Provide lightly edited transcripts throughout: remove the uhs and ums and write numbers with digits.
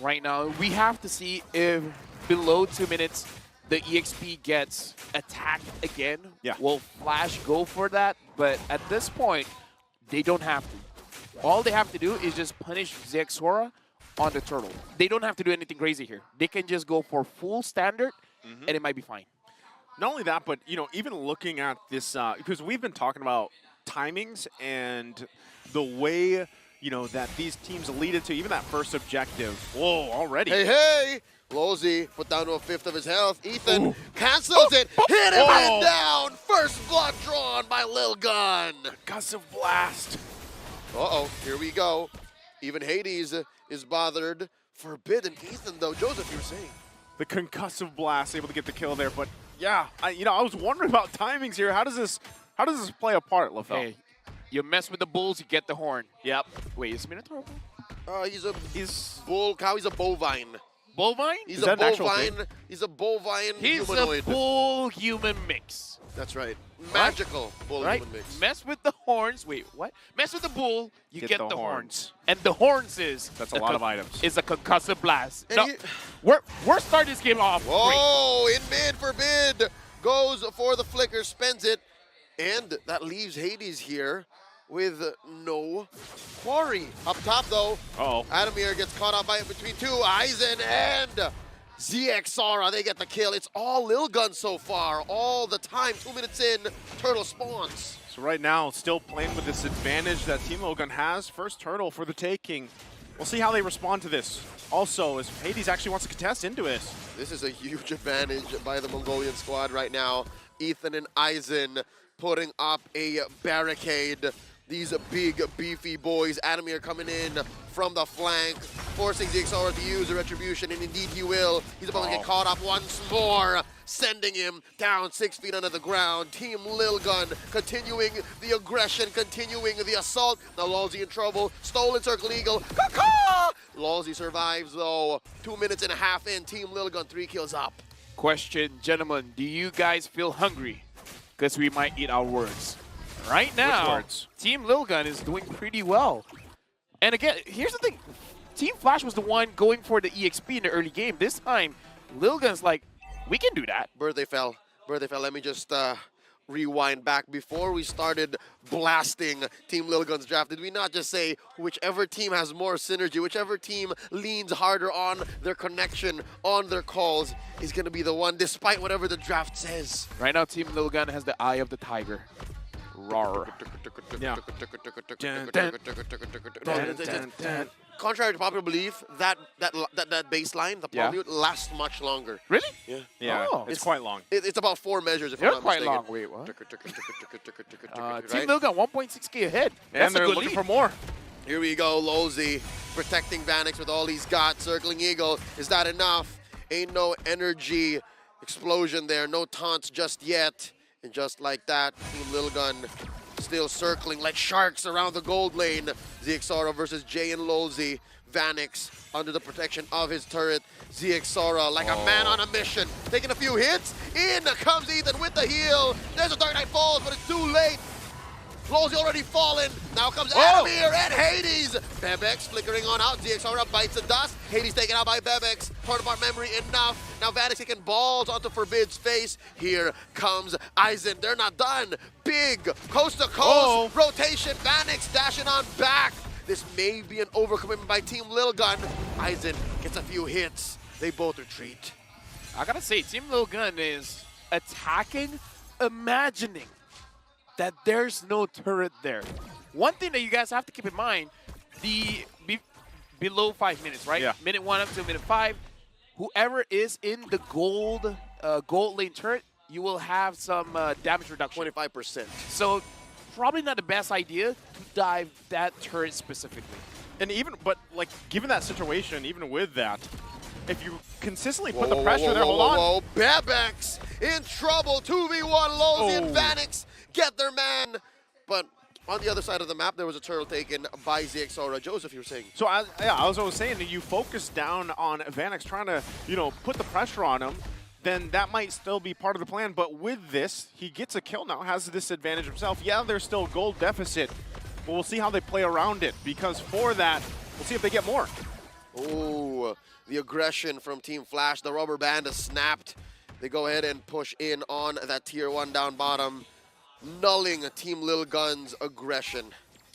right now. We have to see if below 2 minutes the EXP gets attacked again. Yeah. Will Flash go for that? But at this point, they don't have to. All they have to do is just punish Zexora on the turtle. They don't have to do anything crazy here. They can just go for full standard, and it might be fine. Not only that, but even looking at this, because we've been talking about timings and the way that these teams lead into even that first objective. Whoa, already. Hey! Lozy put down to a fifth of his health. Ethan cancels it. Hit him and down. First blood drawn by LILGUN. Concussive blast. Uh-oh, here we go. Even Hades is bothered. Forbidden Ethan, though. Joseph, you were saying. The concussive blast able to get the kill there, but yeah, I was wondering about timings here. How does this play a part, LaFell? Hey, you mess with the bulls, you get the horn. Yep. Wait, is Minotaur? He's bull cow. He's a bovine. Bovine? He's a bovine. He's a bovine humanoid. He's a bull human mix. That's right. Magical bull human mix. Mess with the horns. Wait, what? Mess with the bull, you get the horns. And the horns is that's a lot of items. Is a concussive blast. And No, we're starting this game off. Whoa! In mid forbid goes for the flicker, spends it, and that leaves Hades here with no quarry. Up top though, Adamir gets caught up by it between two. Eisen and ZXara, they get the kill. It's all LILGUN so far, all the time. 2 minutes in, turtle spawns. So right now, still playing with this advantage that Team LILGUN has. First turtle for the taking. We'll see how they respond to this. Also, as Hades actually wants to contest into this. This is a huge advantage by the Mongolian squad right now. Ethan and Eisen putting up a barricade. These big, beefy boys. Adamir coming in from the flank, forcing ZXR to use the retribution, and indeed he will. He's about to get caught up once more, sending him down 6 feet under the ground. Team LILGUN continuing the aggression, continuing the assault. Now Lolzy in trouble. Stolen Circle Eagle. Caw-caw! Lolzy survives though. 2 minutes and a half in. Team LILGUN 3 kills up. Question, gentlemen, do you guys feel hungry? Because we might eat our words. Right now, Team LILGUN is doing pretty well. And again, here's the thing. Team Flash was the one going for the EXP in the early game. This time, LILGUN's like, we can do that. Birthday fell. Let me just rewind back. Before we started blasting Team LILGUN's draft, did we not just say whichever team has more synergy, whichever team leans harder on their connection, on their calls, is going to be the one, despite whatever the draft says? Right now, Team LILGUN has the eye of the tiger. Roar. Yeah. Contrary to popular belief, that baseline, the polyute, lasts much longer. Really? Yeah. Yeah, Oh. it's quite long. It's about 4 measures, if They're I'm not quite mistaken. long. Wait, what? Right? Team LILGUN 1.6k ahead. And That's they're a good looking lead. for more. Here we go, Lozy protecting Vanix with all he's got. Circling Eagle, is that enough? Ain't no energy explosion there, no taunts just yet. And just like that, Team LILGUN still circling like sharks around the gold lane. ZXara versus Jay and Lozy. Vanix under the protection of his turret. ZXara like a man on a mission, taking a few hits. In comes Ethan with the heal. There's a Dark Knight Falls, but it's too late. Lozy already fallen. Now comes Adamir and Hades. Bebex flickering on out. ZXR bites the dust. Hades taken out by Bebex. Part of our memory enough. Now Vanix taking balls onto Forbid's face. Here comes Eisen. They're not done. Big coast to coast rotation. Vanix dashing on back. This may be an overcommitment by Team LILGUN. Eisen gets a few hits. They both retreat. I gotta say, Team LILGUN is attacking, imagining that there's no turret there. One thing that you guys have to keep in mind, below 5 minutes, right? Yeah. Minute 1 up to minute 5, whoever is in the gold lane turret, you will have some damage reduction. 25%. So probably not the best idea to dive that turret specifically. And given that situation, even with that, if you consistently put the pressure there, hold on. Bebex in trouble. 2v1 Lozy and Vanix get their man. But on the other side of the map, there was a turtle taken by ZXR. Joseph, you were saying. So as I was saying, you focus down on Vanix trying to, put the pressure on him, then that might still be part of the plan. But with this, he gets a kill now, has this advantage himself. Yeah, there's still gold deficit, but we'll see how they play around it, because for that, we'll see if they get more. Oh, the aggression from Team Flash. The rubber band has snapped. They go ahead and push in on that tier 1 down bottom, nulling Team LILGUN's aggression.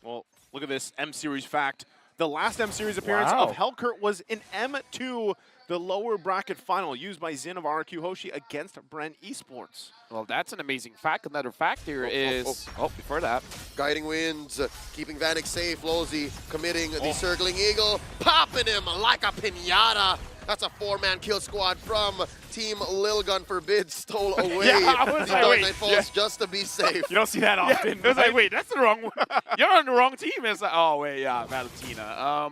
Well, look at this M-Series fact. The last M-Series appearance of Hellkurt was in M2, the lower bracket final, used by Zin of RQ Hoshi against Brent Esports. Well, that's an amazing fact. Another fact here is... before that. Guiding Winds, keeping Vanek safe. Lozy committing the Circling Eagle, popping him like a piñata. That's a 4-man kill squad from Team LILGUN. Forbid stole away the Dark Knight Falls just to be safe. You don't see that often. It was like, wait, that's the wrong one. You're on the wrong team. It's like, oh, wait, yeah, Valentina.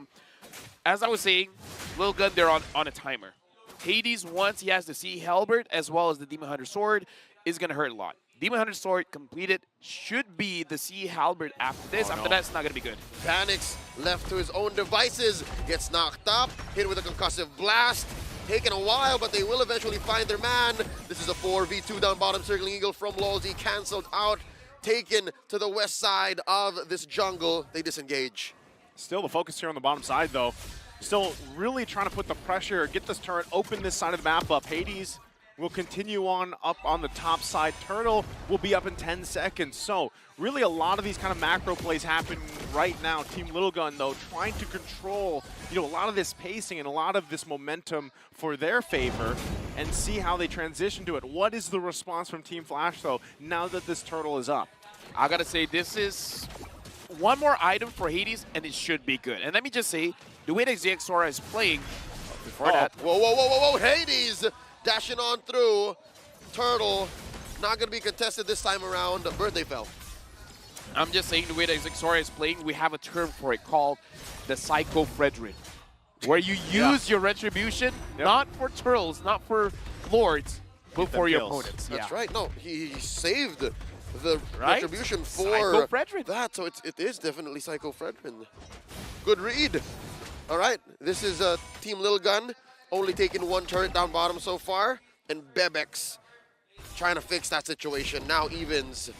As I was saying, LILGUN, they're on a timer. Hades, once he has the Sea Halberd as well as the Demon Hunter Sword, is going to hurt a lot. Demon Hunter Sword completed should be the Sea Halberd after this. After that, it's not going to be good. Vanix, left to his own devices, gets knocked up, hit with a concussive blast. Taking a while, but they will eventually find their man. This is a 4v2 down bottom. Circling Eagle from Lozy, canceled out, taken to the west side of this jungle. They disengage. Still the focus here on the bottom side, though. Still really trying to put the pressure, get this turret, open this side of the map up. Hades will continue on up on the top side. Turtle will be up in 10 seconds. So really a lot of these kind of macro plays happen right now. Team LILGUN, though, trying to control, a lot of this pacing and a lot of this momentum for their favor and see how they transition to it. What is the response from Team Flash, though, now that this turtle is up? I got to say, this is one more item for Hades, and it should be good. And let me just say, the way that ZXora is playing, before that... Whoa, Hades dashing on through. Turtle, not going to be contested this time around. Birthday fell. I'm just saying the way that ZXora is playing, we have a term for it called the Psycho Fredrin, where you use your retribution, not for turtles, not for lords, but for your opponents. That's right. No, he saved the retribution for Psycho Fredrin. That, so it is definitely Psycho Fredrin. Good read. All right, this is Team LILGUN, only taking one turret down bottom so far, and Bebex trying to fix that situation. Now evens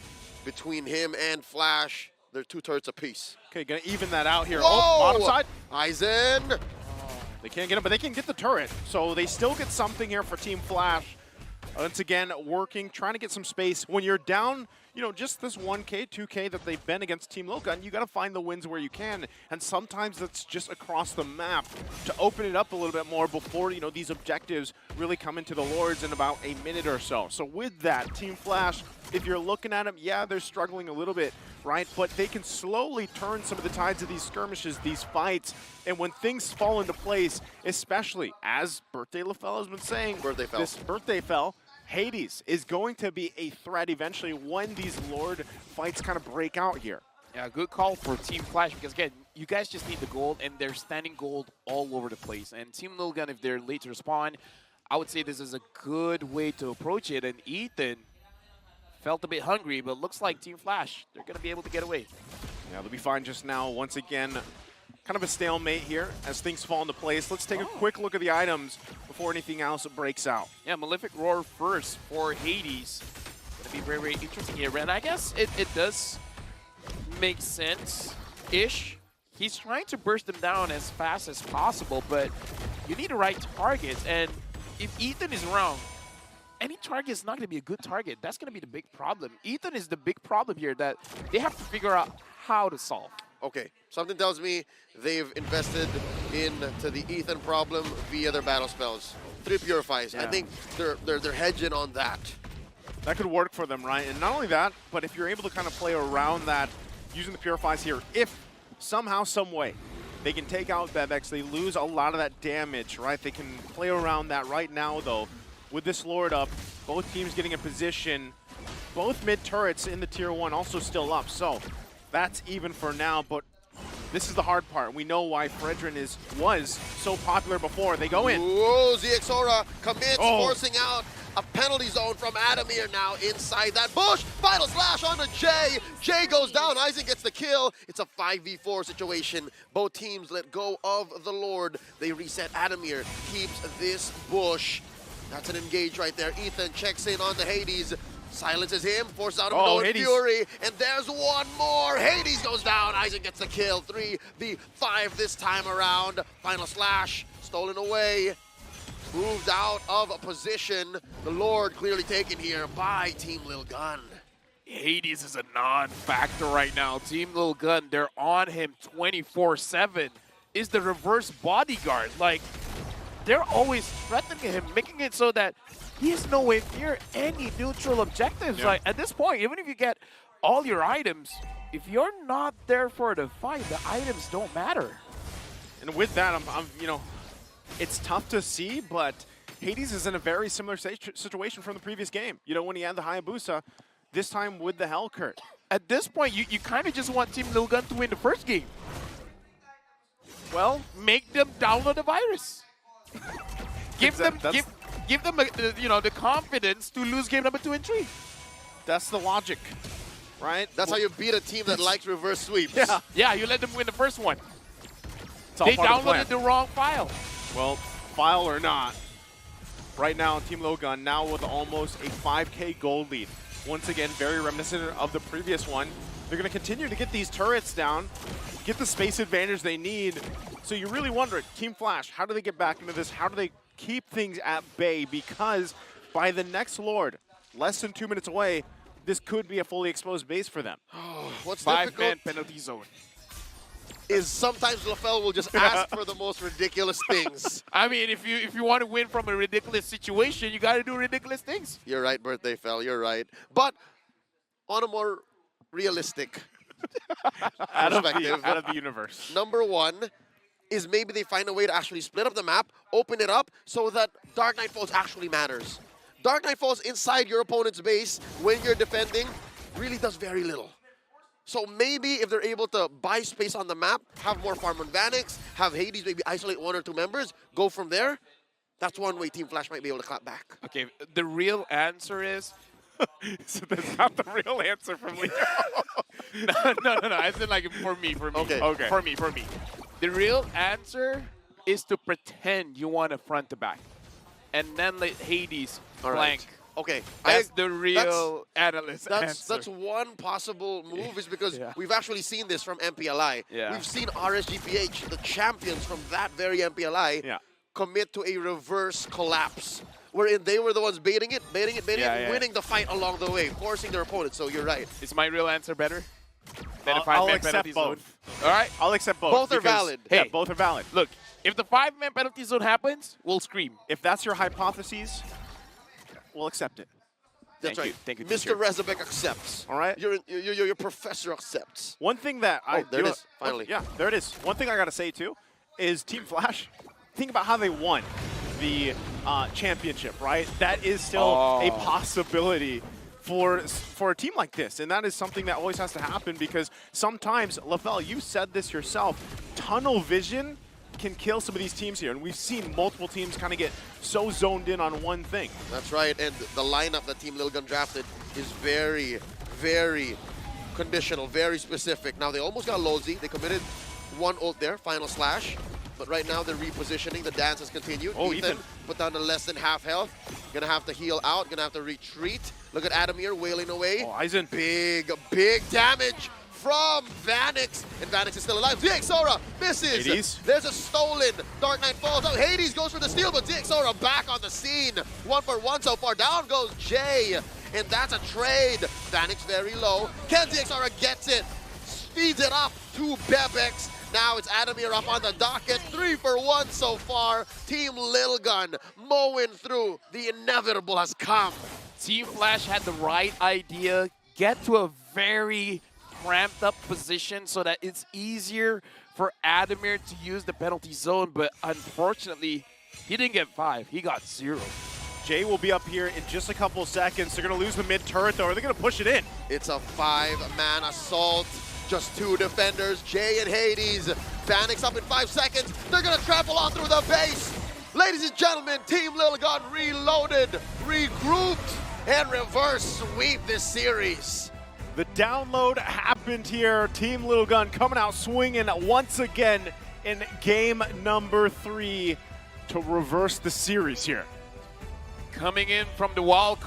between him and Flash. They're 2 turrets apiece. Okay, gonna even that out here. Whoa! Oh, bottom side. Aizen. They can't get him, but they can get the turret. So they still get something here for Team Flash. Once again, working, trying to get some space. When you're down, just this 1K, 2K that they've been against Team LILGUN, you got to find the wins where you can. And sometimes that's just across the map to open it up a little bit more before, these objectives really come into the Lords in about a minute or so. So with that, Team Flash, if you're looking at them, yeah, they're struggling a little bit, right? But they can slowly turn some of the tides of these skirmishes, these fights. And when things fall into place, especially as Birthday LaFell has been saying, this Birthday Fell, Hades is going to be a threat eventually when these Lord fights kind of break out here. Yeah, good call for Team Flash because, again, you guys just need the gold, and they're standing gold all over the place. And Team LILGUN, if they're late to respond, I would say this is a good way to approach it. And Ethan felt a bit hungry, but looks like Team Flash, they're going to be able to get away. Yeah, they'll be fine just now. Once again, kind of a stalemate here as things fall into place. Let's take a quick look at the items before anything else breaks out. Yeah, Malefic Roar first for Hades. Going to be very, very interesting here. And I guess it does make sense-ish. He's trying to burst them down as fast as possible, but you need the right targets. And if Ethan is wrong, any target is not going to be a good target. That's going to be the big problem. Ethan is the big problem here that they have to figure out how to solve. Okay, something tells me they've invested into the Ethan problem via their battle spells. 3 purifies. Yeah. I think they're hedging on that. That could work for them, right? And not only that, but if you're able to kind of play around that using the purifies here, if somehow, some way, they can take out Bebex, they lose a lot of that damage, right? They can play around that right now, though. With this Lord up, both teams getting a position, both mid turrets in the tier 1 also still up. So that's even for now, but this is the hard part. We know why Fredrin was so popular before. They go in. Whoa, ZXora commits, forcing out a penalty zone from Adamir now inside that bush. Final slash onto Jay. Jay goes down. Aizen gets the kill. It's a 5v4 situation. Both teams let go of the Lord. They reset. Adamir keeps this bush. That's an engage right there. Ethan checks in on the Hades. Silences him, forces out of Fury, and there's one more. Hades goes down. Aizen gets the kill. 3v5 this time around. Final slash. stolen away. Moved out of a position. The Lord clearly taken here by Team LILGUN. Hades is a non-factor right now. Team LILGUN, they're on him 24/7. Is the reverse bodyguard. Like, they're always threatening him, making it so that he has no way near any neutral objectives. Yeah. Like, at this point, even if you get all your items, if you're not there for the fight, the items don't matter. And with that, I'm you know, it's tough to see, but Hades is in a very similar situation from the previous game. You know, when he had the Hayabusa, this time with the Hellcurt. At this point, you kind of just want Team LILGUN to win the first game. Well, make them download the virus. give them the confidence to lose game number 2 and 3. That's the logic, right? That's how you beat a team that likes reverse sweeps. Yeah, you let them win the first one. It's all They part of the plan. downloaded the wrong file. Well, file or not, right now Team LILGUN now with almost a 5K gold lead. Once again, very reminiscent of the previous one. They're going to continue to get these turrets down, get the space advantage they need. So you really wonder, Team Flash, how do they get back into this? How do they keep things at bay? Because by the next Lord, less than 2 minutes away, this could be a fully exposed base for them. What's 5-man difficult penalty zone. is sometimes LaFell will just ask for the most ridiculous things. I mean, if you want to win from a ridiculous situation, you got to do ridiculous things. You're right, Birthday Fell, you're right. But on a more realistic Out perspective, of the universe. number one is maybe they find a way to actually split up the map, open it up so that Dark Knight Falls actually matters. Dark Knight Falls inside your opponent's base when you're defending really does very little. So maybe if they're able to buy space on the map, have more farm on Vanix, have Hades maybe isolate 1 or 2 members, go from there, that's one way Team Flash might be able to clap back. Okay, the real answer is So that's not the real answer from Leo. no. I said like for me. Okay. Okay. For me. The real answer is to pretend you want a front to back, and then let Hades All right. flank. Okay, That's the real analyst answer. That's one possible move is because Yeah. we've actually seen this from MPLI. Yeah. We've seen RSGPH, the champions from that very MPLI, Yeah. commit to a reverse collapse, wherein they were the ones baiting it, Yeah. winning the fight along the way, forcing their opponent. So you're right. Is my real answer better than a I'll 5-man accept penalty zone? both. All right. I'll accept both. Both are because- valid. Yeah, Hey. both are valid. Look, if the 5-man penalty zone happens, we'll scream. If that's your hypotheses, we'll accept it. That's Thank right. you. Thank you, Mr. teacher. Rezabek accepts. All right. Your professor accepts. One thing that there it is, finally. Yeah, there it is. One thing I gotta say too is Team Flash. Think about how they won the championship, right? That is still a possibility for a team like this, and that is something that always has to happen because sometimes, LaFell, you said this yourself, tunnel vision can kill some of these teams here, and we've seen multiple teams kind of get so zoned in on one thing. That's right, and the lineup that Team LILGUN drafted is very, very conditional, very specific. Now, they almost got Lolzy. They committed 1 ult there, final slash. But right now, they're repositioning. The dance has continued. Oh, Ethan Ethan. put down to less than half health. Gonna have to heal out, gonna have to retreat. Look at Adamir wailing away. Oh, Aizen. Big damage from Vanix. And Vanix is still alive. DXora misses. Hades. There's a stolen Dark Knight Falls. Oh, Hades goes for the steal, but DXora back on the scene. 1 for 1 so far. Down goes Jay. And that's a trade. Vanix very low. Ken DXora gets it. Speeds it up to Bebex. Now it's Adamir up on the docket. 3 for 1 so far. Team LILGUN mowing through. The inevitable has come. Team Flash had the right idea. Get to a very cramped up position so that it's easier for Adamir to use the penalty zone, but unfortunately, he didn't get 5. He got 0. Jay will be up here in just a couple of seconds. They're going to lose the mid turret, though. Are they going to push it in? It's a 5-man assault. Just 2 defenders, Jay and Hades. Vanix up in 5 seconds. They're gonna trample on through the base. Ladies and gentlemen, Team LILGUN reloaded, regrouped, and reverse sweep this series. The download happened here. Team LILGUN coming out swinging once again in game number 3 to reverse the series here. Coming in from the wild